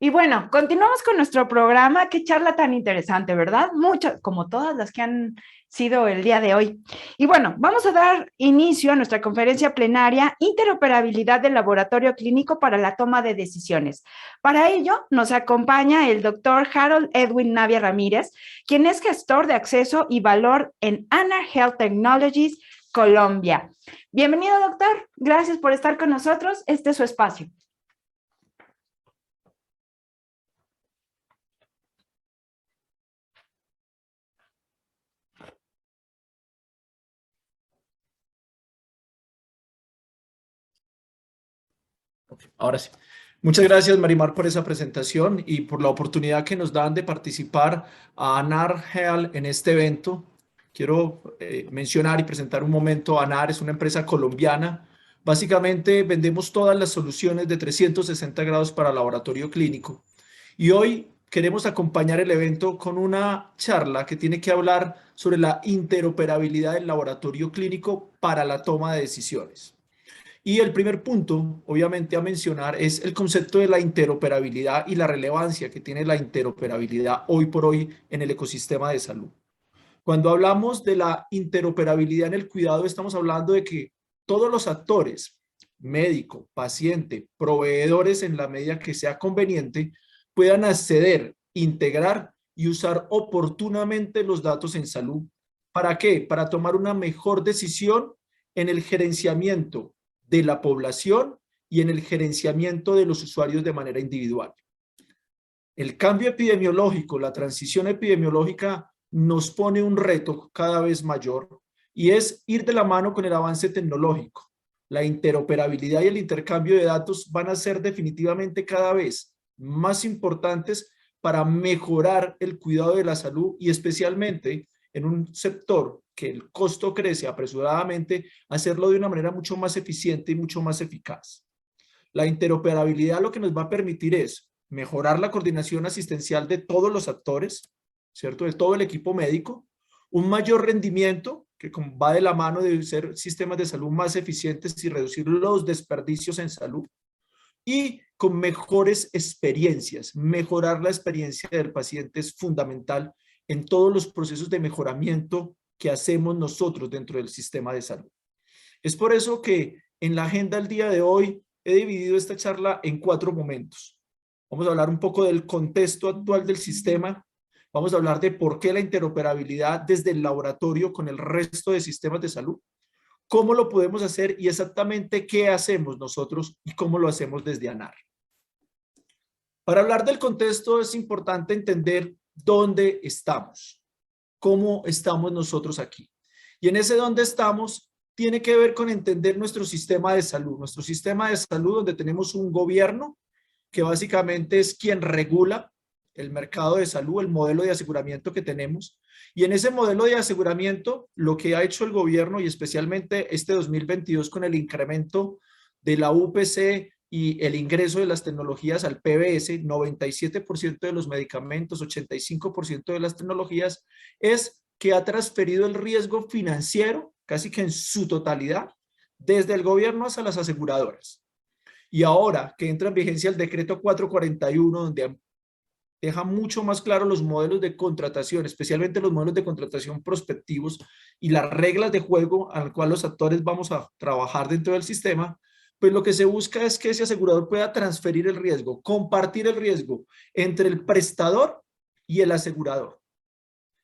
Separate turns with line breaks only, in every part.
Y bueno, continuamos con nuestro programa. Qué charla tan interesante, ¿verdad? Muchas, como todas las que han sido el día de hoy. Y bueno, vamos a dar inicio a nuestra conferencia plenaria, Interoperabilidad del Laboratorio Clínico para la Toma de Decisiones. Para ello, nos acompaña el doctor Harold Edwin Navia Ramírez, quien es gestor de acceso y valor en ANA Health Technologies, Colombia. Bienvenido, doctor. Gracias por estar con nosotros. Este es su espacio.
Ahora sí. Muchas gracias, Marimar, por esa presentación y por la oportunidad que nos dan de participar a ANAR Health en este evento. Quiero mencionar y presentar un momento. ANAR es una empresa colombiana. Básicamente vendemos todas las soluciones de 360 grados para laboratorio clínico. Y hoy queremos acompañar el evento con una charla que tiene que hablar sobre la interoperabilidad del laboratorio clínico para la toma de decisiones. Y el primer punto, obviamente, a mencionar es el concepto de la interoperabilidad y la relevancia que tiene la interoperabilidad hoy por hoy en el ecosistema de salud. Cuando hablamos de la interoperabilidad en el cuidado, estamos hablando de que todos los actores, médico, paciente, proveedores, en la medida que sea conveniente, puedan acceder, integrar y usar oportunamente los datos en salud. ¿Para qué? Para tomar una mejor decisión en el gerenciamiento de la población y en el gerenciamiento de los usuarios de manera individual. El cambio epidemiológico, la transición epidemiológica nos pone un reto cada vez mayor y es ir de la mano con el avance tecnológico. La interoperabilidad y el intercambio de datos van a ser definitivamente cada vez más importantes para mejorar el cuidado de la salud y especialmente en un sector que el costo crece apresuradamente, hacerlo de una manera mucho más eficiente y mucho más eficaz. La interoperabilidad lo que nos va a permitir es mejorar la coordinación asistencial de todos los actores, ¿cierto? De todo el equipo médico, un mayor rendimiento que va de la mano de ser sistemas de salud más eficientes y reducir los desperdicios en salud y con mejores experiencias. Mejorar la experiencia del paciente es fundamental en todos los procesos de mejoramiento que hacemos nosotros dentro del sistema de salud. Es por eso que en la agenda del día de hoy he dividido esta charla en 4 momentos. Vamos a hablar un poco del contexto actual del sistema. Vamos a hablar de por qué la interoperabilidad desde el laboratorio con el resto de sistemas de salud. Cómo lo podemos hacer y exactamente qué hacemos nosotros y cómo lo hacemos desde ANAR. Para hablar del contexto es importante entender dónde estamos, cómo estamos nosotros aquí. Y en ese dónde estamos tiene que ver con entender nuestro sistema de salud. Nuestro sistema de salud donde tenemos un gobierno que básicamente es quien regula el mercado de salud, el modelo de aseguramiento que tenemos. Y en ese modelo de aseguramiento, lo que ha hecho el gobierno y especialmente este 2022 con el incremento de la UPC y el ingreso de las tecnologías al PBS, 97% de los medicamentos, 85% de las tecnologías, es que ha transferido el riesgo financiero, casi que en su totalidad, desde el gobierno hasta las aseguradoras. Y ahora que entra en vigencia el decreto 441, donde deja mucho más claro los modelos de contratación, especialmente los modelos de contratación prospectivos y las reglas de juego al cual los actores vamos a trabajar dentro del sistema, pues lo que se busca es que ese asegurador pueda transferir el riesgo, compartir el riesgo entre el prestador y el asegurador.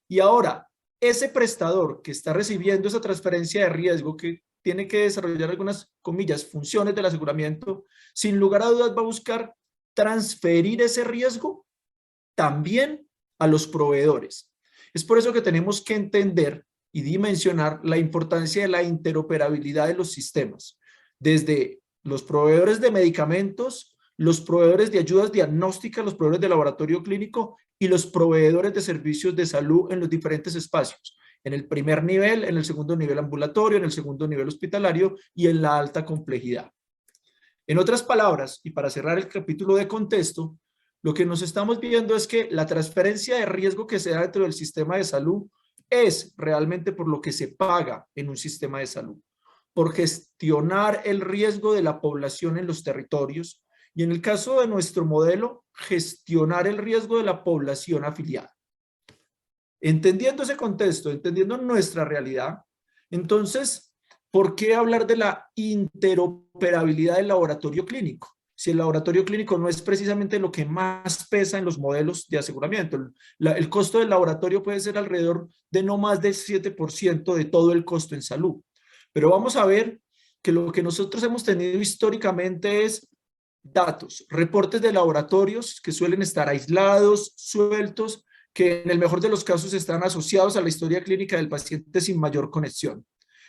Y ahora, ese prestador que está recibiendo esa transferencia de riesgo, que tiene que desarrollar algunas, comillas, funciones del aseguramiento, sin lugar a dudas va a buscar transferir ese riesgo también a los proveedores. Es por eso que tenemos que entender y dimensionar la importancia de la interoperabilidad de los sistemas, desde los proveedores de medicamentos, los proveedores de ayudas diagnósticas, los proveedores de laboratorio clínico y los proveedores de servicios de salud en los diferentes espacios, en el primer nivel, en el segundo nivel ambulatorio, en el segundo nivel hospitalario y en la alta complejidad. En otras palabras, y para cerrar el capítulo de contexto, lo que nos estamos viendo es que la transferencia de riesgo que se da dentro del sistema de salud es realmente por lo que se paga en un sistema de salud, por gestionar el riesgo de la población en los territorios y en el caso de nuestro modelo, gestionar el riesgo de la población afiliada. Entendiendo ese contexto, entendiendo nuestra realidad, entonces, ¿por qué hablar de la interoperabilidad del laboratorio clínico? Si el laboratorio clínico no es precisamente lo que más pesa en los modelos de aseguramiento. El costo del laboratorio puede ser alrededor de no más del 7% de todo el costo en salud. Pero vamos a ver que lo que nosotros hemos tenido históricamente es datos, reportes de laboratorios que suelen estar aislados, sueltos, que en el mejor de los casos están asociados a la historia clínica del paciente sin mayor conexión,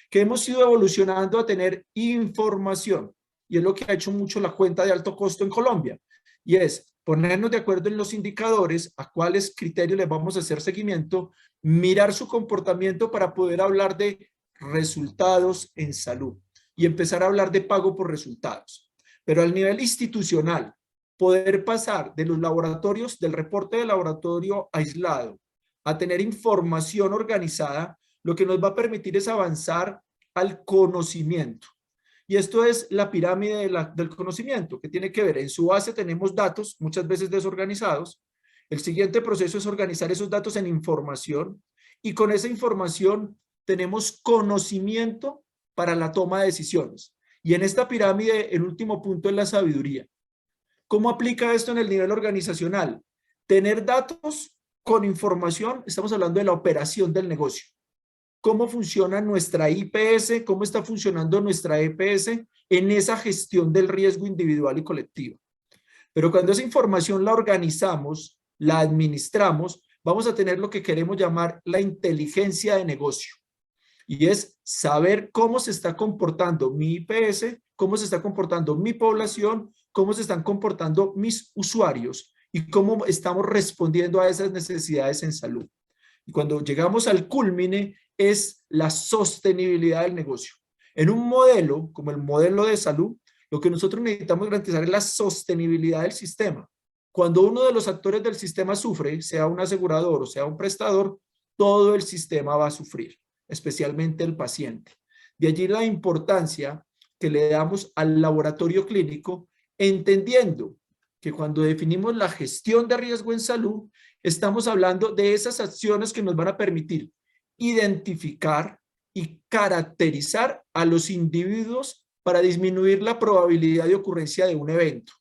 que hemos ido evolucionando a tener información, y es lo que ha hecho mucho la cuenta de alto costo en Colombia, y es ponernos de acuerdo en los indicadores, a cuáles criterios les vamos a hacer seguimiento, mirar su comportamiento para poder hablar de resultados en salud y empezar a hablar de pago por resultados. Pero al nivel institucional, poder pasar de los laboratorios, del reporte de laboratorio aislado, a tener información organizada, lo que nos va a permitir es avanzar al conocimiento. Y esto es la pirámide del conocimiento, que tiene que ver, en su base tenemos datos, muchas veces desorganizados. El siguiente proceso es organizar esos datos en información, y con esa información tenemos conocimiento para la toma de decisiones. Y en esta pirámide, el último punto es la sabiduría. ¿Cómo aplica esto en el nivel organizacional? Tener datos con información, estamos hablando de la operación del negocio. ¿Cómo funciona nuestra IPS? ¿Cómo está funcionando nuestra EPS en esa gestión del riesgo individual y colectivo? Pero cuando esa información la organizamos, la administramos, vamos a tener lo que queremos llamar la inteligencia de negocio. Y es saber cómo se está comportando mi IPS, cómo se está comportando mi población, cómo se están comportando mis usuarios y cómo estamos respondiendo a esas necesidades en salud. Y cuando llegamos al cúlmine es la sostenibilidad del negocio. En un modelo como el modelo de salud, lo que nosotros necesitamos garantizar es la sostenibilidad del sistema. Cuando uno de los actores del sistema sufre, sea un asegurador o sea un prestador, todo el sistema va a sufrir, especialmente el paciente. De allí la importancia que le damos al laboratorio clínico, entendiendo que cuando definimos la gestión de riesgo en salud, estamos hablando de esas acciones que nos van a permitir identificar y caracterizar a los individuos para disminuir la probabilidad de ocurrencia de un evento.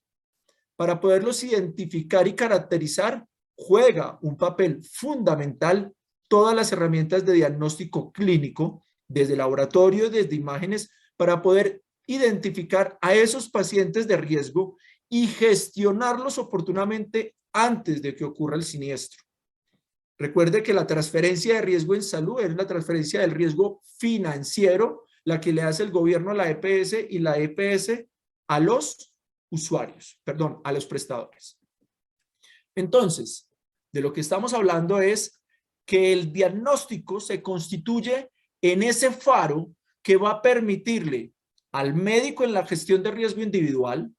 Para poderlos identificar y caracterizar, juega un papel fundamental todas las herramientas de diagnóstico clínico, desde laboratorio, desde imágenes, para poder identificar a esos pacientes de riesgo y gestionarlos oportunamente antes de que ocurra el siniestro. Recuerde que la transferencia de riesgo en salud es la transferencia del riesgo financiero, la que le hace el gobierno a la EPS y la EPS a los usuarios, perdón, a los prestadores. Entonces, de lo que estamos hablando es que el diagnóstico se constituye en ese faro que va a permitirle al médico en la gestión de riesgo individual,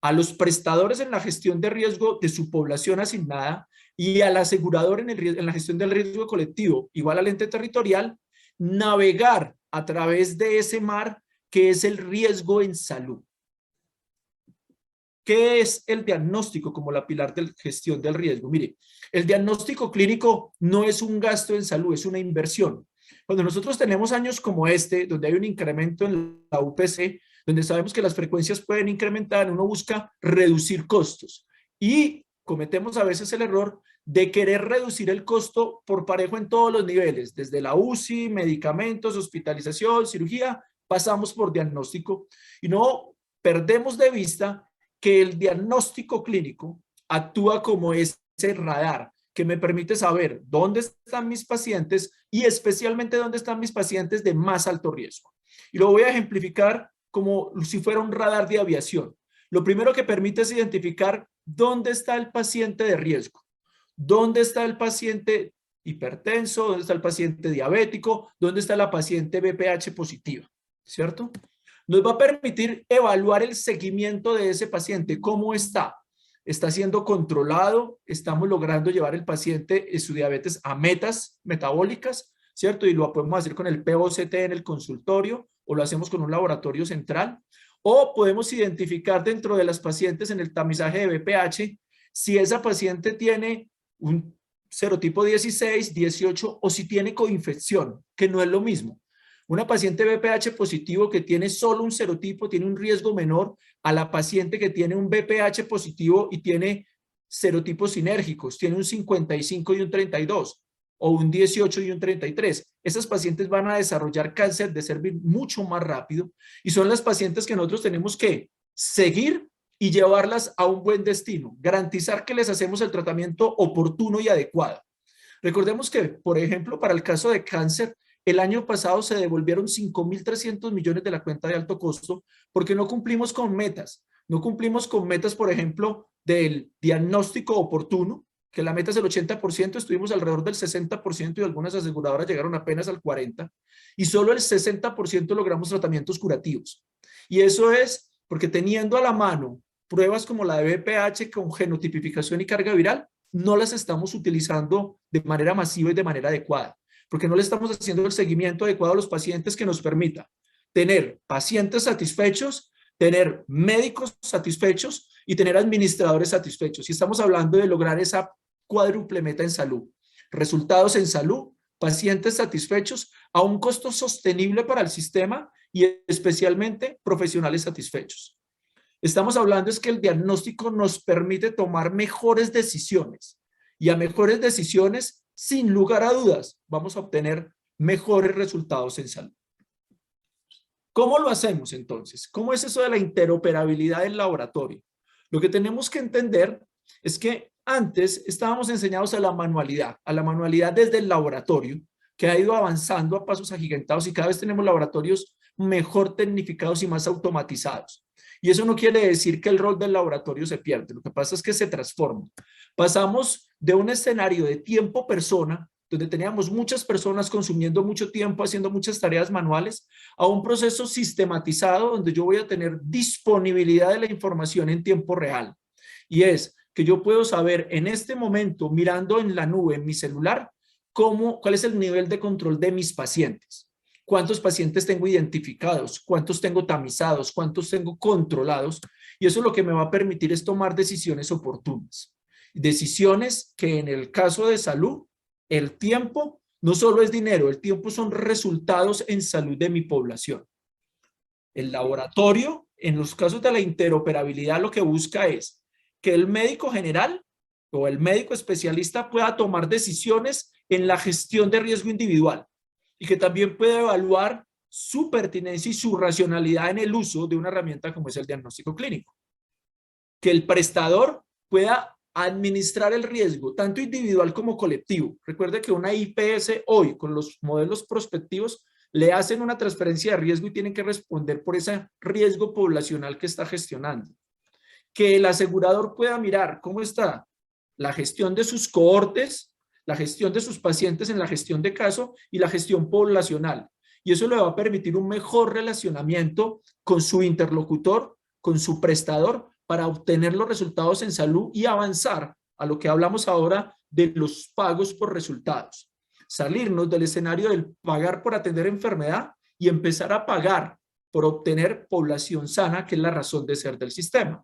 a los prestadores en la gestión de riesgo de su población asignada y al asegurador en la gestión del riesgo colectivo, igual al ente territorial, navegar a través de ese mar que es el riesgo en salud. ¿Qué es el diagnóstico como la pilar de gestión del riesgo? Mire, el diagnóstico clínico no es un gasto en salud, es una inversión. Cuando nosotros tenemos años como este, donde hay un incremento en la UPC, donde sabemos que las frecuencias pueden incrementar, uno busca reducir costos y cometemos a veces el error de querer reducir el costo por parejo en todos los niveles, desde la UCI, medicamentos, hospitalización, cirugía, pasamos por diagnóstico y no perdemos de vista que el diagnóstico clínico actúa como ese radar que me permite saber dónde están mis pacientes y especialmente dónde están mis pacientes de más alto riesgo. Y lo voy a ejemplificar como si fuera un radar de aviación. Lo primero que permite es identificar dónde está el paciente de riesgo, dónde está el paciente hipertenso, dónde está el paciente diabético, dónde está la paciente BPH positiva, ¿cierto? Nos va a permitir evaluar el seguimiento de ese paciente, cómo está. ¿Está siendo controlado? ¿Estamos logrando llevar el paciente su diabetes a metas metabólicas? ¿Cierto? Y lo podemos hacer con el POCT en el consultorio o lo hacemos con un laboratorio central. O podemos identificar dentro de las pacientes en el tamizaje de BPH si esa paciente tiene un serotipo 16, 18 o si tiene coinfección, que no es lo mismo. Una paciente BPH positivo que tiene solo un serotipo tiene un riesgo menor a la paciente que tiene un BPH positivo y tiene serotipos sinérgicos, tiene un 55 y un 32 o un 18 y un 33. Esas pacientes van a desarrollar cáncer de cervix mucho más rápido y son las pacientes que nosotros tenemos que seguir y llevarlas a un buen destino, garantizar que les hacemos el tratamiento oportuno y adecuado. Recordemos que, por ejemplo, para el caso de cáncer, el año pasado se devolvieron 5.300 millones de la cuenta de alto costo porque no cumplimos con metas. No cumplimos con metas, por ejemplo, del diagnóstico oportuno, que la meta es el 80%, estuvimos alrededor del 60% y algunas aseguradoras llegaron apenas al 40%, y solo el 60% logramos tratamientos curativos. Y eso es porque teniendo a la mano pruebas como la de BPH con genotipificación y carga viral, no las estamos utilizando de manera masiva y de manera adecuada, porque no le estamos haciendo el seguimiento adecuado a los pacientes que nos permita tener pacientes satisfechos, tener médicos satisfechos y tener administradores satisfechos. Y estamos hablando de lograr esa cuádruple meta en salud. Resultados en salud, pacientes satisfechos a un costo sostenible para el sistema y especialmente profesionales satisfechos. Estamos hablando es que el diagnóstico nos permite tomar mejores decisiones y a mejores decisiones, sin lugar a dudas, vamos a obtener mejores resultados en salud. ¿Cómo lo hacemos entonces? ¿Cómo es eso de la interoperabilidad del laboratorio? Lo que tenemos que entender es que antes estábamos enseñados a la manualidad desde el laboratorio, que ha ido avanzando a pasos agigantados y cada vez tenemos laboratorios mejor tecnificados y más automatizados. Y eso no quiere decir que el rol del laboratorio se pierde, lo que pasa es que se transforma. Pasamos de un escenario de tiempo persona, donde teníamos muchas personas consumiendo mucho tiempo, haciendo muchas tareas manuales, a un proceso sistematizado donde yo voy a tener disponibilidad de la información en tiempo real. Y es que yo puedo saber en este momento, mirando en la nube, en mi celular, cuál es el nivel de control de mis pacientes. ¿Cuántos pacientes tengo identificados? ¿Cuántos tengo tamizados? ¿Cuántos tengo controlados? Y eso lo que me va a permitir es tomar decisiones oportunas. Decisiones que en el caso de salud, el tiempo no solo es dinero, el tiempo son resultados en salud de mi población. El laboratorio, en los casos de la interoperabilidad, lo que busca es que el médico general o el médico especialista pueda tomar decisiones en la gestión de riesgo individual y que también pueda evaluar su pertinencia y su racionalidad en el uso de una herramienta como es el diagnóstico clínico. Que el prestador pueda administrar el riesgo, tanto individual como colectivo. Recuerde que una IPS hoy, con los modelos prospectivos, le hacen una transferencia de riesgo y tienen que responder por ese riesgo poblacional que está gestionando. Que el asegurador pueda mirar cómo está la gestión de sus cohortes, la gestión de sus pacientes en la gestión de caso y la gestión poblacional. Y eso le va a permitir un mejor relacionamiento con su interlocutor, con su prestador, para obtener los resultados en salud y avanzar a lo que hablamos ahora de los pagos por resultados. Salirnos del escenario del pagar por atender enfermedad y empezar a pagar por obtener población sana, que es la razón de ser del sistema.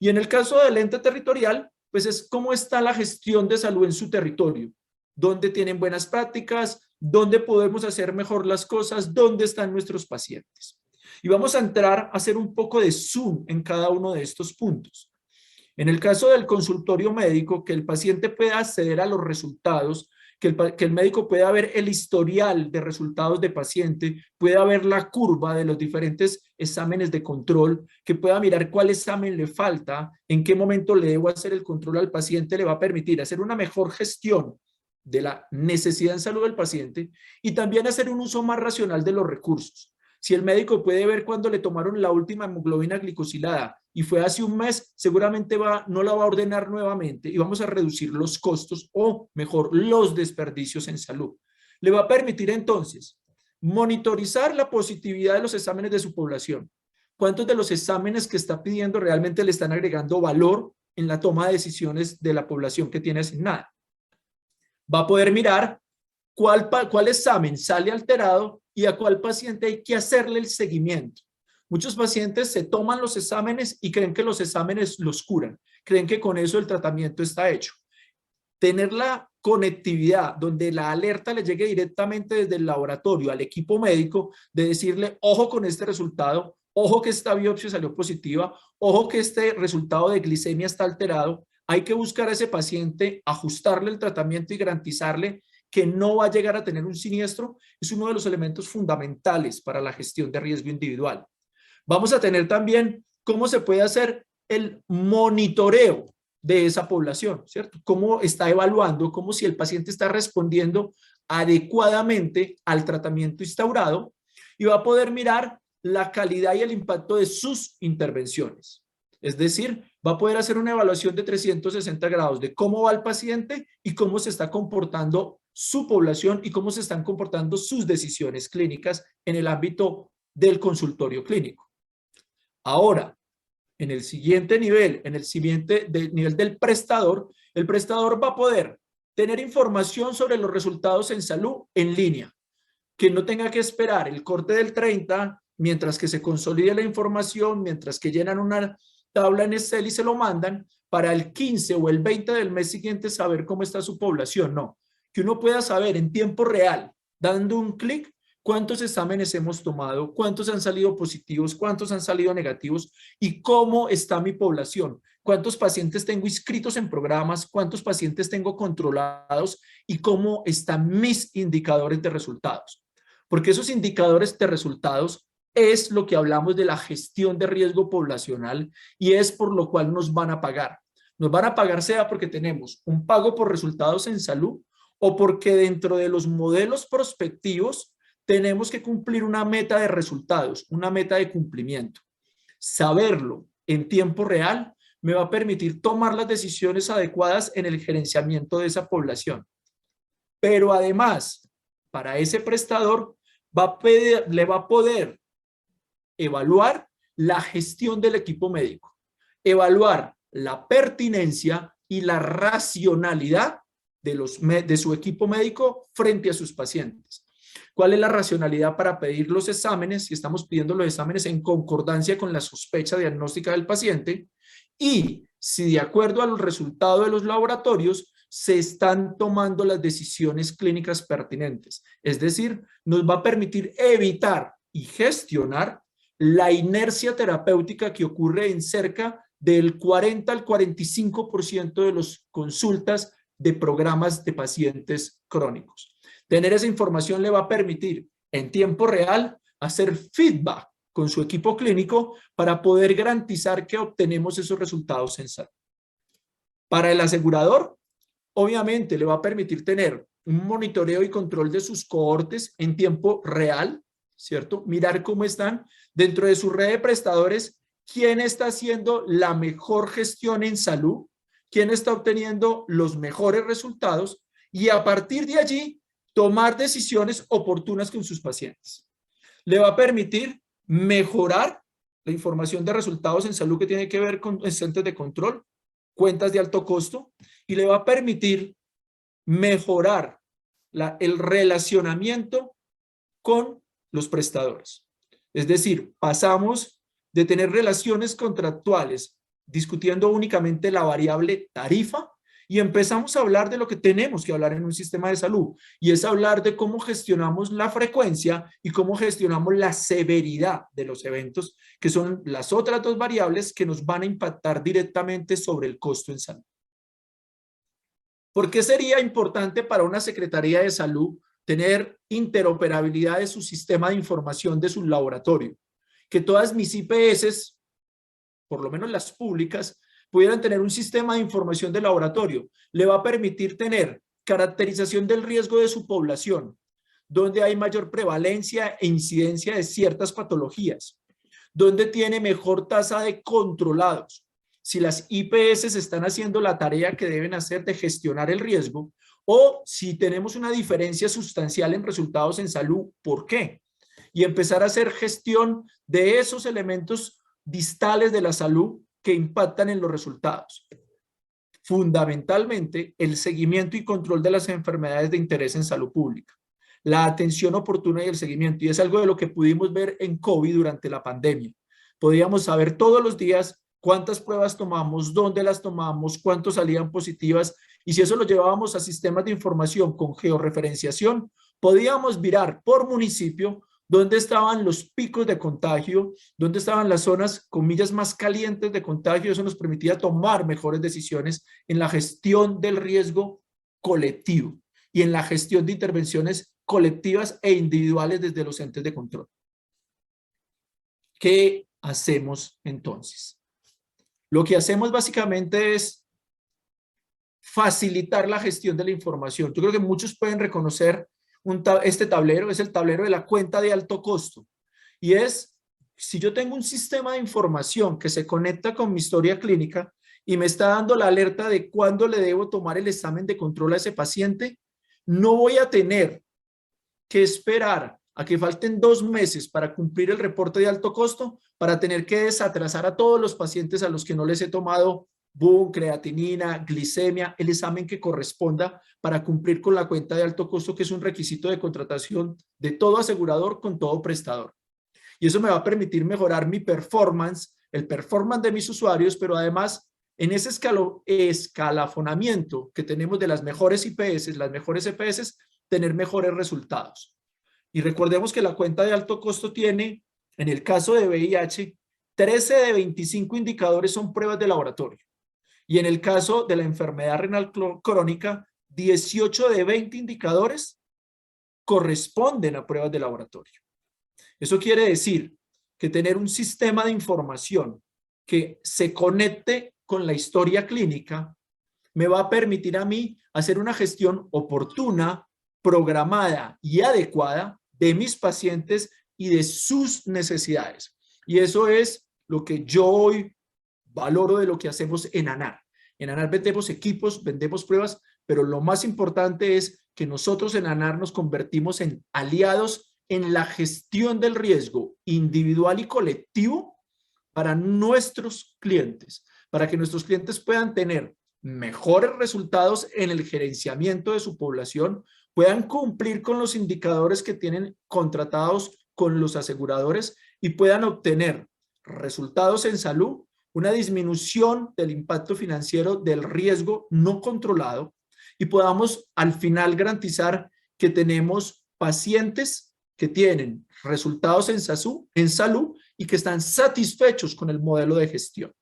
Y en el caso del ente territorial, pues es cómo está la gestión de salud en su territorio, dónde tienen buenas prácticas, dónde podemos hacer mejor las cosas, dónde están nuestros pacientes. Y vamos a entrar a hacer un poco de zoom en cada uno de estos puntos. En el caso del consultorio médico, que el paciente pueda acceder a los resultados, que el médico pueda ver el historial de resultados de paciente, pueda ver la curva de los diferentes exámenes de control, que pueda mirar cuál examen le falta, en qué momento le debo hacer el control al paciente, le va a permitir hacer una mejor gestión de la necesidad en salud del paciente y también hacer un uso más racional de los recursos. Si el médico puede ver cuándo le tomaron la última hemoglobina glicosilada y fue hace un mes, seguramente no la va a ordenar nuevamente y vamos a reducir los costos o mejor los desperdicios en salud. Le va a permitir entonces monitorizar la positividad de los exámenes de su población. ¿Cuántos de los exámenes que está pidiendo realmente le están agregando valor en la toma de decisiones de la población que tiene asignada? Va a poder mirar cuál examen sale alterado y a cuál paciente hay que hacerle el seguimiento. Muchos pacientes se toman los exámenes y creen que los exámenes los curan, creen que con eso el tratamiento está hecho. Tener la conectividad donde la alerta le llegue directamente desde el laboratorio al equipo médico de decirle, ojo con este resultado, ojo que esta biopsia salió positiva, ojo que este resultado de glicemia está alterado. Hay que buscar a ese paciente, ajustarle el tratamiento y garantizarle que no va a llegar a tener un siniestro. Es uno de los elementos fundamentales para la gestión de riesgo individual. Vamos a tener también cómo se puede hacer el monitoreo de esa población, ¿cierto? Cómo está evaluando, cómo si el paciente está respondiendo adecuadamente al tratamiento instaurado, y va a poder mirar la calidad y el impacto de sus intervenciones. Es decir, va a poder hacer una evaluación de 360 grados de cómo va el paciente y cómo se está comportando su población y cómo se están comportando sus decisiones clínicas en el ámbito del consultorio clínico. Ahora, en el siguiente nivel, en el siguiente nivel del prestador, el prestador va a poder tener información sobre los resultados en salud en línea, que no tenga que esperar el corte del 30, mientras que se consolide la información, mientras que llenan una tabla en Excel y se lo mandan, para el 15 o el 20 del mes siguiente saber cómo está su población. No, que uno pueda saber en tiempo real, dando un clic, cuántos exámenes hemos tomado, cuántos han salido positivos, cuántos han salido negativos y cómo está mi población, cuántos pacientes tengo inscritos en programas, cuántos pacientes tengo controlados y cómo están mis indicadores de resultados. Porque esos indicadores de resultados es lo que hablamos de la gestión de riesgo poblacional y es por lo cual nos van a pagar. Nos van a pagar sea porque tenemos un pago por resultados en salud o porque dentro de los modelos prospectivos tenemos que cumplir una meta de resultados, una meta de cumplimiento. Saberlo en tiempo real me va a permitir tomar las decisiones adecuadas en el gerenciamiento de esa población. Pero además, para ese prestador le va a poder evaluar la gestión del equipo médico, evaluar la pertinencia y la racionalidad de su equipo médico frente a sus pacientes. ¿Cuál es la racionalidad para pedir los exámenes? Si estamos pidiendo los exámenes en concordancia con la sospecha diagnóstica del paciente y si de acuerdo al resultado de los laboratorios se están tomando las decisiones clínicas pertinentes. Es decir, nos va a permitir evitar y gestionar la inercia terapéutica que ocurre en cerca del 40 al 45% de las consultas de programas de pacientes crónicos. Tener esa información le va a permitir en tiempo real hacer feedback con su equipo clínico para poder garantizar que obtenemos esos resultados en salud. Para el asegurador, obviamente le va a permitir tener un monitoreo y control de sus cohortes en tiempo real, ¿cierto? Mirar cómo están dentro de su red de prestadores, quién está haciendo la mejor gestión en salud, quién está obteniendo los mejores resultados y a partir de allí tomar decisiones oportunas con sus pacientes. Le va a permitir mejorar la información de resultados en salud que tiene que ver con centros de control, cuentas de alto costo, y le va a permitir mejorar el relacionamiento con los prestadores. Es decir, pasamos de tener relaciones contractuales discutiendo únicamente la variable tarifa y empezamos a hablar de lo que tenemos que hablar en un sistema de salud, y es hablar de cómo gestionamos la frecuencia y cómo gestionamos la severidad de los eventos, que son las otras dos variables que nos van a impactar directamente sobre el costo en salud. ¿Por qué sería importante para una Secretaría de Salud tener interoperabilidad de su sistema de información de su laboratorio? Que todas mis IPS, por lo menos las públicas, pudieran tener un sistema de información de laboratorio. Le va a permitir tener caracterización del riesgo de su población, donde hay mayor prevalencia e incidencia de ciertas patologías, donde tiene mejor tasa de controlados. Si las IPS están haciendo la tarea que deben hacer de gestionar el riesgo, o si tenemos una diferencia sustancial en resultados en salud, ¿por qué? Y empezar a hacer gestión de esos elementos distales de la salud que impactan en los resultados. Fundamentalmente, el seguimiento y control de las enfermedades de interés en salud pública, la atención oportuna y el seguimiento, y es algo de lo que pudimos ver en COVID durante la pandemia. Podíamos saber todos los días cuántas pruebas tomamos, dónde las tomamos, cuántos salían positivas, y si eso lo llevábamos a sistemas de información con georreferenciación, podíamos mirar por municipio dónde estaban los picos de contagio, dónde estaban las zonas, comillas, más calientes de contagio. Eso nos permitía tomar mejores decisiones en la gestión del riesgo colectivo y en la gestión de intervenciones colectivas e individuales desde los entes de control. ¿Qué hacemos entonces? Lo que hacemos básicamente es facilitar la gestión de la información. Yo creo que muchos pueden reconocer este tablero, es el tablero de la cuenta de alto costo. Y es, si yo tengo un sistema de información que se conecta con mi historia clínica y me está dando la alerta de cuándo le debo tomar el examen de control a ese paciente, no voy a tener que esperar a que falten 2 meses para cumplir el reporte de alto costo, para tener que desatrasar a todos los pacientes a los que no les he tomado BUN, creatinina, glicemia, el examen que corresponda para cumplir con la cuenta de alto costo, que es un requisito de contratación de todo asegurador con todo prestador. Y eso me va a permitir mejorar mi performance, el performance de mis usuarios, pero además en ese escalafonamiento que tenemos de las mejores IPS, las mejores EPS, tener mejores resultados. Y recordemos que la cuenta de alto costo tiene, en el caso de VIH, 13 de 25 indicadores son pruebas de laboratorio. Y en el caso de la enfermedad renal crónica, 18 de 20 indicadores corresponden a pruebas de laboratorio. Eso quiere decir que tener un sistema de información que se conecte con la historia clínica me va a permitir a mí hacer una gestión oportuna, programada y adecuada de mis pacientes y de sus necesidades. Y eso es lo que yo hoy valoro de lo que hacemos en ANAR. En ANAR vendemos equipos, vendemos pruebas, pero lo más importante es que nosotros en ANAR nos convertimos en aliados en la gestión del riesgo individual y colectivo para nuestros clientes, para que nuestros clientes puedan tener mejores resultados en el gerenciamiento de su población, puedan cumplir con los indicadores que tienen contratados con los aseguradores y puedan obtener resultados en salud, una disminución del impacto financiero del riesgo no controlado y podamos al final garantizar que tenemos pacientes que tienen resultados en salud y que están satisfechos con el modelo de gestión.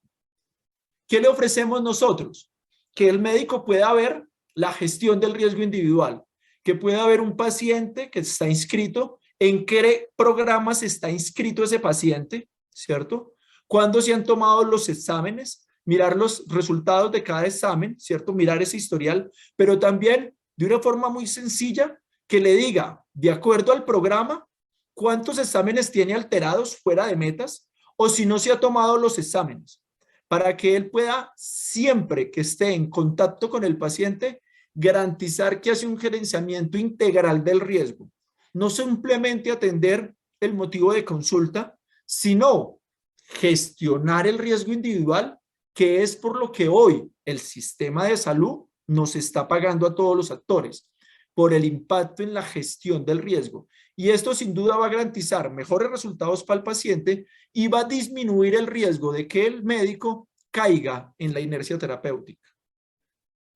¿Qué le ofrecemos nosotros? Que el médico pueda ver la gestión del riesgo individual, que pueda ver un paciente que está inscrito, en qué programas está inscrito ese paciente, ¿cierto? Cuándo se han tomado los exámenes, mirar los resultados de cada examen, ¿cierto? Mirar ese historial, pero también de una forma muy sencilla que le diga, de acuerdo al programa, cuántos exámenes tiene alterados fuera de metas o si no se ha tomado los exámenes, para que él pueda, siempre que esté en contacto con el paciente, garantizar que hace un gerenciamiento integral del riesgo. No simplemente atender el motivo de consulta, sino gestionar el riesgo individual, que es por lo que hoy el sistema de salud nos está pagando a todos los actores, por el impacto en la gestión del riesgo. Y esto sin duda va a garantizar mejores resultados para el paciente y va a disminuir el riesgo de que el médico caiga en la inercia terapéutica.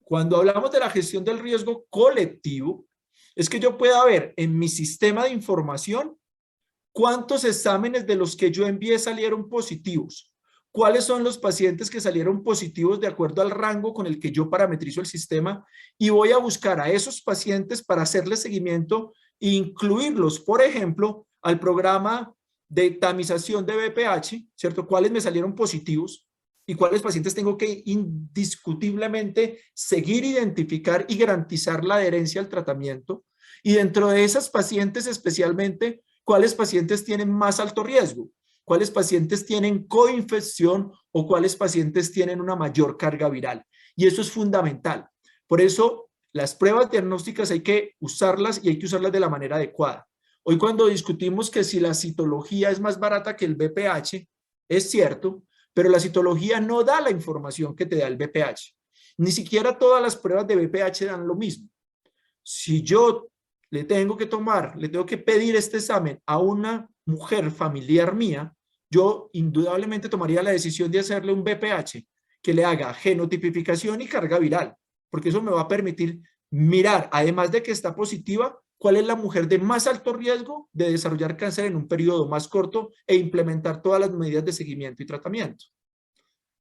Cuando hablamos de la gestión del riesgo colectivo, es que yo pueda ver en mi sistema de información cuántos exámenes de los que yo envié salieron positivos, cuáles son los pacientes que salieron positivos de acuerdo al rango con el que yo parametrizo el sistema y voy a buscar a esos pacientes para hacerles seguimiento e incluirlos, por ejemplo, al programa de tamización de BPH, ¿cierto? ¿Cuáles me salieron positivos y cuáles pacientes tengo que indiscutiblemente seguir, identificar y garantizar la adherencia al tratamiento? Y dentro de esas pacientes especialmente, ¿cuáles pacientes tienen más alto riesgo? ¿Cuáles pacientes tienen coinfección o cuáles pacientes tienen una mayor carga viral? Y eso es fundamental. Por eso, las pruebas diagnósticas hay que usarlas y hay que usarlas de la manera adecuada. Hoy cuando discutimos que si la citología es más barata que el BPH, es cierto, pero la citología no da la información que te da el BPH. Ni siquiera todas las pruebas de BPH dan lo mismo. Si yo le tengo que pedir este examen a una mujer familiar mía, yo indudablemente tomaría la decisión de hacerle un BPH que le haga genotipificación y carga viral, porque eso me va a permitir mirar, además de que está positiva, cuál es la mujer de más alto riesgo de desarrollar cáncer en un periodo más corto e implementar todas las medidas de seguimiento y tratamiento.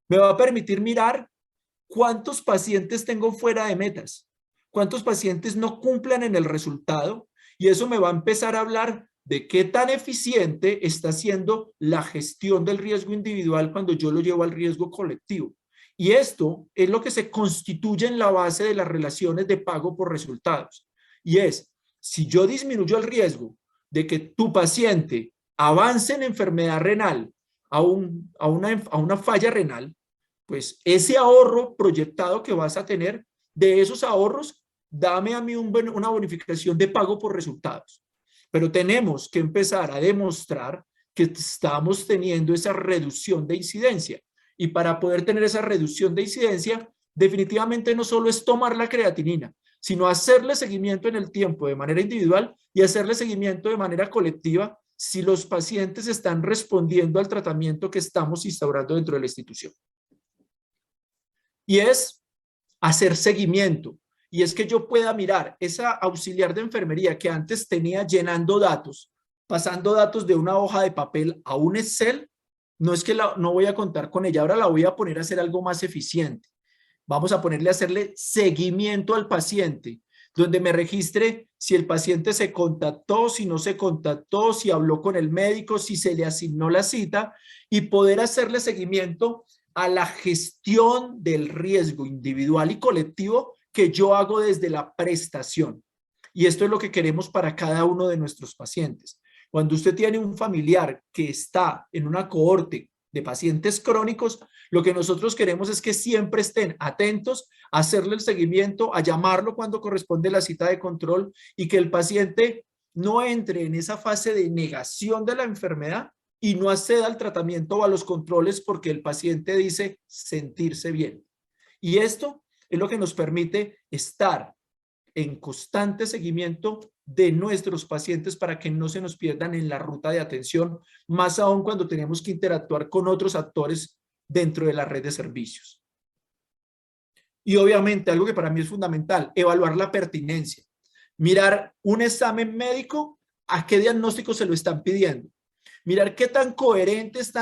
Me va a permitir mirar cuántos pacientes tengo fuera de metas, cuántos pacientes no cumplan en el resultado, y eso me va a empezar a hablar de qué tan eficiente está siendo la gestión del riesgo individual cuando yo lo llevo al riesgo colectivo. Y esto es lo que se constituye en la base de las relaciones de pago por resultados. Y es, si yo disminuyo el riesgo de que tu paciente avance en enfermedad renal a una falla renal, pues ese ahorro proyectado que vas a tener, de esos ahorros, dame a mí una bonificación de pago por resultados. Pero tenemos que empezar a demostrar que estamos teniendo esa reducción de incidencia. Y para poder tener esa reducción de incidencia, definitivamente no solo es tomar la creatinina, sino hacerle seguimiento en el tiempo de manera individual y hacerle seguimiento de manera colectiva si los pacientes están respondiendo al tratamiento que estamos instaurando dentro de la institución. Y es hacer seguimiento. Y es que yo pueda mirar esa auxiliar de enfermería que antes tenía llenando datos, pasando datos de una hoja de papel a un Excel, no es que no voy a contar con ella, ahora la voy a poner a hacer algo más eficiente. Vamos a ponerle a hacerle seguimiento al paciente, donde me registre si el paciente se contactó, si no se contactó, si habló con el médico, si se le asignó la cita, y poder hacerle seguimiento a la gestión del riesgo individual y colectivo que yo hago desde la prestación. Y esto es lo que queremos para cada uno de nuestros pacientes. Cuando usted tiene un familiar que está en una cohorte de pacientes crónicos, lo que nosotros queremos es que siempre estén atentos a hacerle el seguimiento, a llamarlo cuando corresponde la cita de control, y que el paciente no entre en esa fase de negación de la enfermedad y no acceda al tratamiento o a los controles porque el paciente dice sentirse bien. Y esto es lo que nos permite estar en constante seguimiento de nuestros pacientes para que no se nos pierdan en la ruta de atención, más aún cuando tenemos que interactuar con otros actores dentro de la red de servicios. Y obviamente algo que para mí es fundamental, evaluar la pertinencia. Mirar un examen médico, a qué diagnóstico se lo están pidiendo. Mirar qué tan coherentes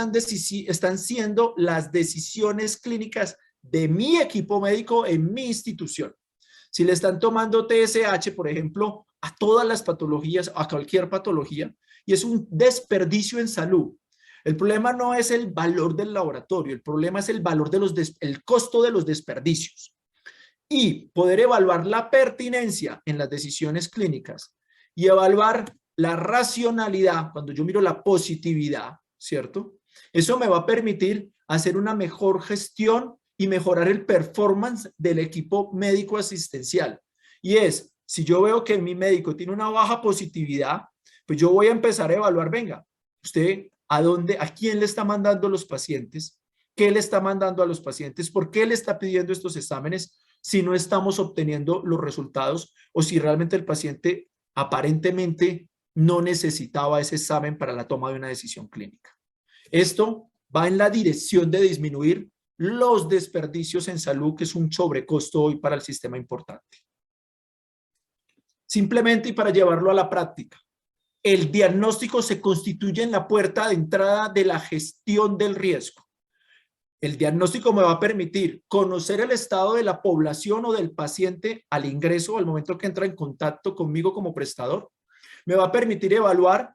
están siendo las decisiones clínicas de mi equipo médico en mi institución. Si le están tomando TSH, por ejemplo, a todas las patologías, a cualquier patología, y es un desperdicio en salud. El problema no es el valor del laboratorio, el problema es el valor el costo de los desperdicios. Y poder evaluar la pertinencia en las decisiones clínicas y evaluar la racionalidad, cuando yo miro la positividad, ¿cierto? Eso me va a permitir hacer una mejor gestión y mejorar el performance del equipo médico asistencial. Y es, si yo veo que mi médico tiene una baja positividad, pues yo voy a empezar a evaluar, venga, usted, ¿a quién le está mandando los pacientes? ¿Qué le está mandando a los pacientes? ¿Por qué le está pidiendo estos exámenes si no estamos obteniendo los resultados o si realmente el paciente aparentemente no necesitaba ese examen para la toma de una decisión clínica? Esto va en la dirección de disminuir los desperdicios en salud, que es un sobrecosto hoy para el sistema importante. Simplemente, y para llevarlo a la práctica, el diagnóstico se constituye en la puerta de entrada de la gestión del riesgo. El diagnóstico me va a permitir conocer el estado de la población o del paciente al ingreso, al momento que entra en contacto conmigo como prestador. Me va a permitir evaluar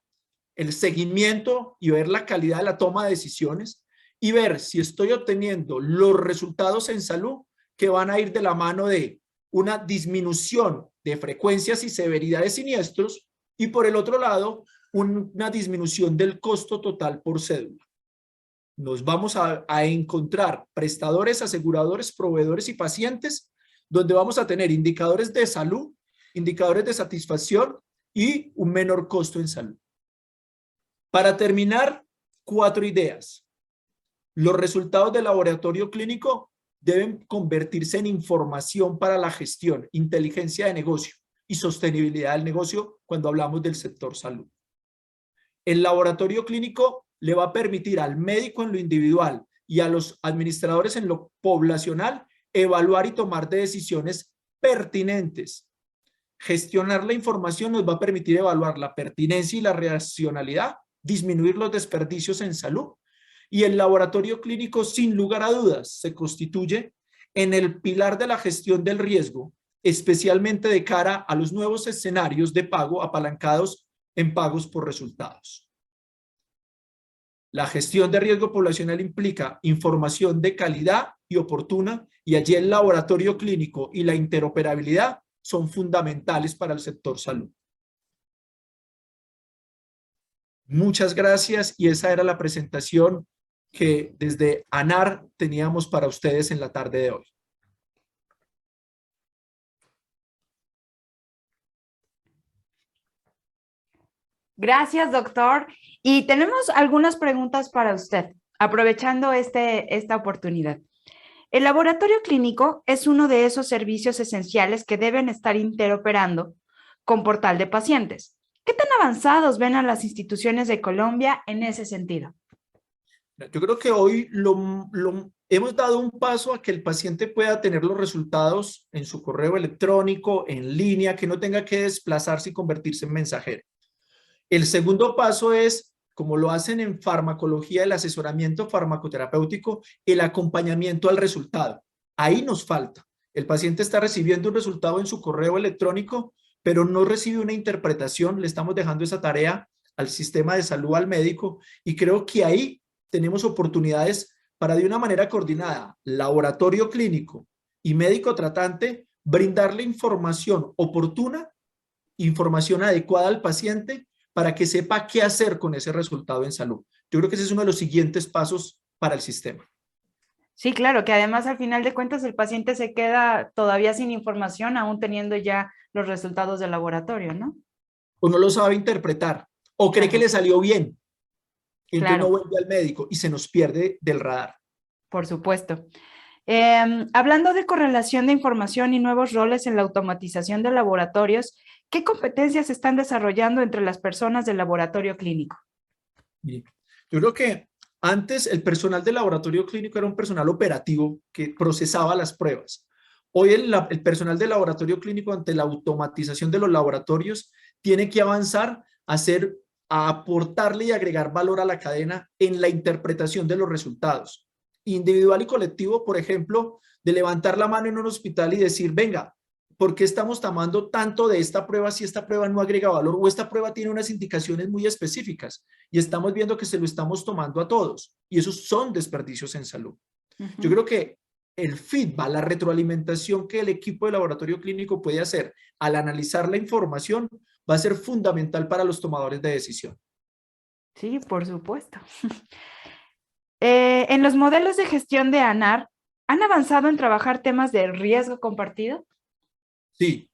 el seguimiento y ver la calidad de la toma de decisiones y ver si estoy obteniendo los resultados en salud que van a ir de la mano de una disminución de frecuencias y severidad de siniestros y por el otro lado una disminución del costo total por cédula. Nos vamos a encontrar prestadores, aseguradores, proveedores y pacientes donde vamos a tener indicadores de salud, indicadores de satisfacción y un menor costo en salud. Para terminar, 4 ideas. Los resultados del laboratorio clínico deben convertirse en información para la gestión, inteligencia de negocio y sostenibilidad del negocio cuando hablamos del sector salud. El laboratorio clínico le va a permitir al médico en lo individual y a los administradores en lo poblacional evaluar y tomar decisiones pertinentes. Gestionar la información nos va a permitir evaluar la pertinencia y la racionalidad, disminuir los desperdicios en salud. Y el laboratorio clínico, sin lugar a dudas, se constituye en el pilar de la gestión del riesgo, especialmente de cara a los nuevos escenarios de pago apalancados en pagos por resultados. La gestión de riesgo poblacional implica información de calidad y oportuna, y allí el laboratorio clínico y la interoperabilidad son fundamentales para el sector salud. Muchas gracias, y esa era la presentación que desde ANAR teníamos para ustedes en la tarde de hoy.
Gracias, doctor. Y tenemos algunas preguntas para usted, aprovechando esta oportunidad. El laboratorio clínico es uno de esos servicios esenciales que deben estar interoperando con portal de pacientes. ¿Qué tan avanzados ven a las instituciones de Colombia en ese sentido?
Yo creo que hoy hemos dado un paso a que el paciente pueda tener los resultados en su correo electrónico, en línea, que no tenga que desplazarse y convertirse en mensajero. El segundo paso es, como lo hacen en farmacología, el asesoramiento farmacoterapéutico, el acompañamiento al resultado. Ahí nos falta. El paciente está recibiendo un resultado en su correo electrónico, pero no recibe una interpretación. Le estamos dejando esa tarea al sistema de salud, al médico, y creo que ahí tenemos oportunidades para, de una manera coordinada, laboratorio clínico y médico tratante, brindarle información oportuna, información adecuada al paciente, para que sepa qué hacer con ese resultado en salud. Yo creo que ese es uno de los siguientes pasos para el sistema.
Sí, claro, que además al final de cuentas el paciente se queda todavía sin información, aún teniendo ya los resultados del laboratorio, ¿no?
O no lo sabe interpretar, o cree que le salió bien, y entonces no vuelve al médico y se nos pierde del radar.
Por supuesto. Hablando de correlación de información y nuevos roles en la automatización de laboratorios, ¿qué competencias se están desarrollando entre las personas del laboratorio clínico?
Yo creo que antes el personal del laboratorio clínico era un personal operativo que procesaba las pruebas. Hoy el personal del laboratorio clínico, ante la automatización de los laboratorios, tiene que avanzar a aportarle y agregar valor a la cadena en la interpretación de los resultados. Individual y colectivo, por ejemplo, de levantar la mano en un hospital y decir, venga, ¿por qué estamos tomando tanto de esta prueba si esta prueba no agrega valor o esta prueba tiene unas indicaciones muy específicas? Y estamos viendo que se lo estamos tomando a todos, y esos son desperdicios en salud. Yo creo que el feedback, la retroalimentación que el equipo de laboratorio clínico puede hacer al analizar la información va a ser fundamental para los tomadores de decisión.
Sí, por supuesto. En los modelos de gestión de ANAR, ¿han avanzado en trabajar temas de riesgo compartido?
Sí,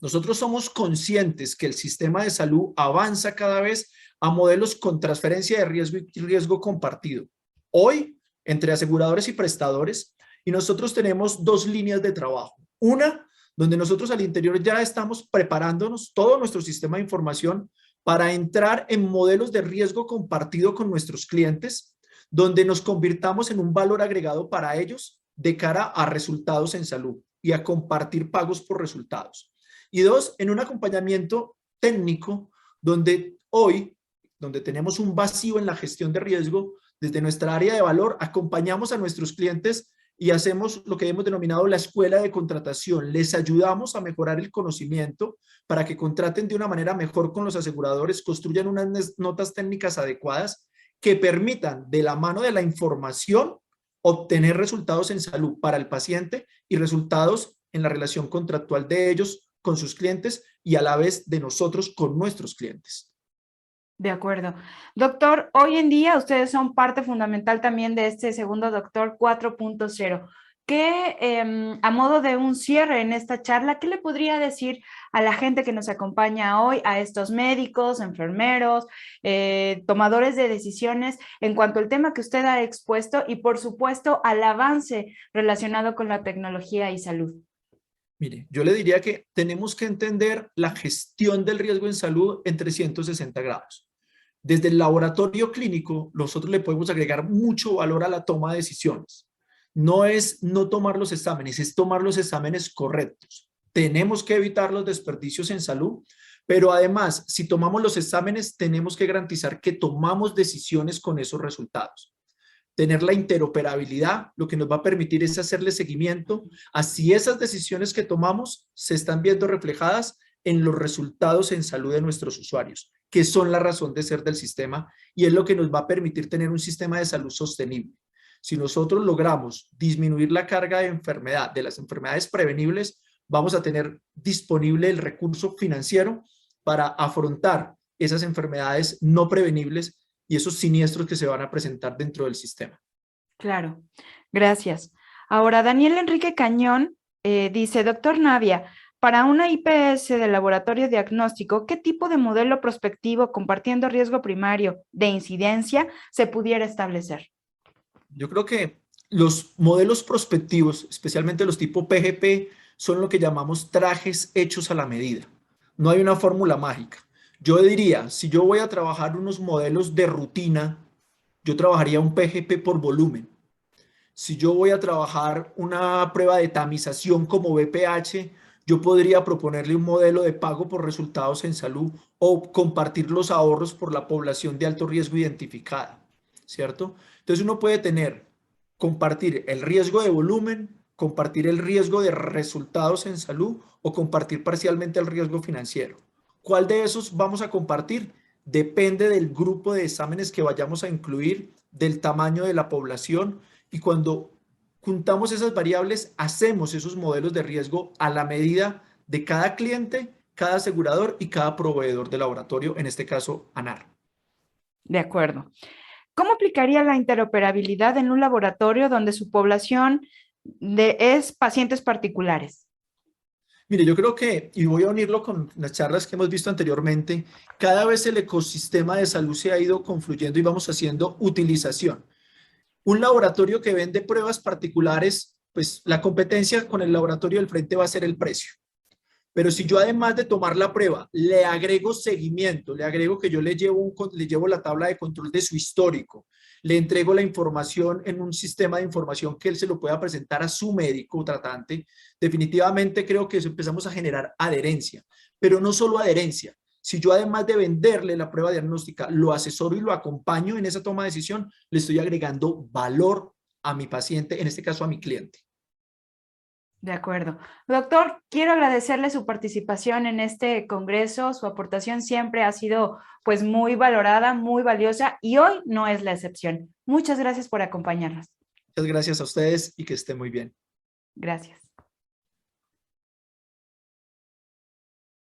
nosotros somos conscientes que el sistema de salud avanza cada vez a modelos con transferencia de riesgo y riesgo compartido. Hoy, entre aseguradores y prestadores, y nosotros tenemos dos líneas de trabajo. Una, donde nosotros al interior ya estamos preparándonos todo nuestro sistema de información para entrar en modelos de riesgo compartido con nuestros clientes, donde nos convirtamos en un valor agregado para ellos de cara a resultados en salud y a compartir pagos por resultados. Y dos, en un acompañamiento técnico donde tenemos un vacío en la gestión de riesgo, desde nuestra área de valor acompañamos a nuestros clientes y hacemos lo que hemos denominado la escuela de contratación. Les ayudamos a mejorar el conocimiento para que contraten de una manera mejor con los aseguradores, construyan unas notas técnicas adecuadas que permitan, de la mano de la información, obtener resultados en salud para el paciente y resultados en la relación contractual de ellos con sus clientes y a la vez de nosotros con nuestros clientes.
De acuerdo. Doctor, hoy en día ustedes son parte fundamental también de este segundo Doctor 4.0. ¿Qué, a modo de un cierre en esta charla, qué le podría decir a la gente que nos acompaña hoy, a estos médicos, enfermeros, tomadores de decisiones en cuanto al tema que usted ha expuesto y, por supuesto, al avance relacionado con la tecnología y salud?
Mire, yo le diría que tenemos que entender la gestión del riesgo en salud en 360 grados. Desde el laboratorio clínico, nosotros le podemos agregar mucho valor a la toma de decisiones. No es no tomar los exámenes, es tomar los exámenes correctos. Tenemos que evitar los desperdicios en salud, pero además, si tomamos los exámenes, tenemos que garantizar que tomamos decisiones con esos resultados. Tener la interoperabilidad, lo que nos va a permitir es hacerle seguimiento a si esas decisiones que tomamos se están viendo reflejadas en los resultados en salud de nuestros usuarios, que son la razón de ser del sistema y es lo que nos va a permitir tener un sistema de salud sostenible. Si nosotros logramos disminuir la carga de enfermedad, de las enfermedades prevenibles, vamos a tener disponible el recurso financiero para afrontar esas enfermedades no prevenibles y esos siniestros que se van a presentar dentro del sistema.
Claro, gracias. Ahora, Daniel Enrique Cañón dice, doctor Navia, para una IPS de laboratorio diagnóstico, ¿qué tipo de modelo prospectivo compartiendo riesgo primario de incidencia se pudiera establecer?
Yo creo que los modelos prospectivos, especialmente los tipo PGP, son lo que llamamos trajes hechos a la medida. No hay una fórmula mágica. Yo diría, si yo voy a trabajar unos modelos de rutina, yo trabajaría un PGP por volumen. Si yo voy a trabajar una prueba de tamización como BPH, yo podría proponerle un modelo de pago por resultados en salud o compartir los ahorros por la población de alto riesgo identificada, ¿cierto? Entonces uno puede compartir el riesgo de volumen, compartir el riesgo de resultados en salud o compartir parcialmente el riesgo financiero. ¿Cuál de esos vamos a compartir? Depende del grupo de exámenes que vayamos a incluir, del tamaño de la población y cuando juntamos esas variables, hacemos esos modelos de riesgo a la medida de cada cliente, cada asegurador y cada proveedor de laboratorio, en este caso, ANAR.
De acuerdo. ¿Cómo aplicaría la interoperabilidad en un laboratorio donde su población es pacientes particulares?
Mire, yo creo que, y voy a unirlo con las charlas que hemos visto anteriormente, cada vez el ecosistema de salud se ha ido confluyendo y vamos haciendo utilización. Un laboratorio que vende pruebas particulares, pues la competencia con el laboratorio del frente va a ser el precio. Pero si yo además de tomar la prueba, le agrego seguimiento, le agrego que yo le llevo la tabla de control de su histórico, le entrego la información en un sistema de información que él se lo pueda presentar a su médico tratante, definitivamente creo que empezamos a generar adherencia. Pero no solo adherencia, si yo además de venderle la prueba diagnóstica, lo asesoro y lo acompaño en esa toma de decisión, le estoy agregando valor a mi paciente, en este caso a mi cliente.
De acuerdo. Doctor, quiero agradecerle su participación en este congreso. Su aportación siempre ha sido pues muy valorada, muy valiosa y hoy no es la excepción. Muchas gracias por acompañarnos.
Muchas gracias a ustedes y que esté muy bien.
Gracias.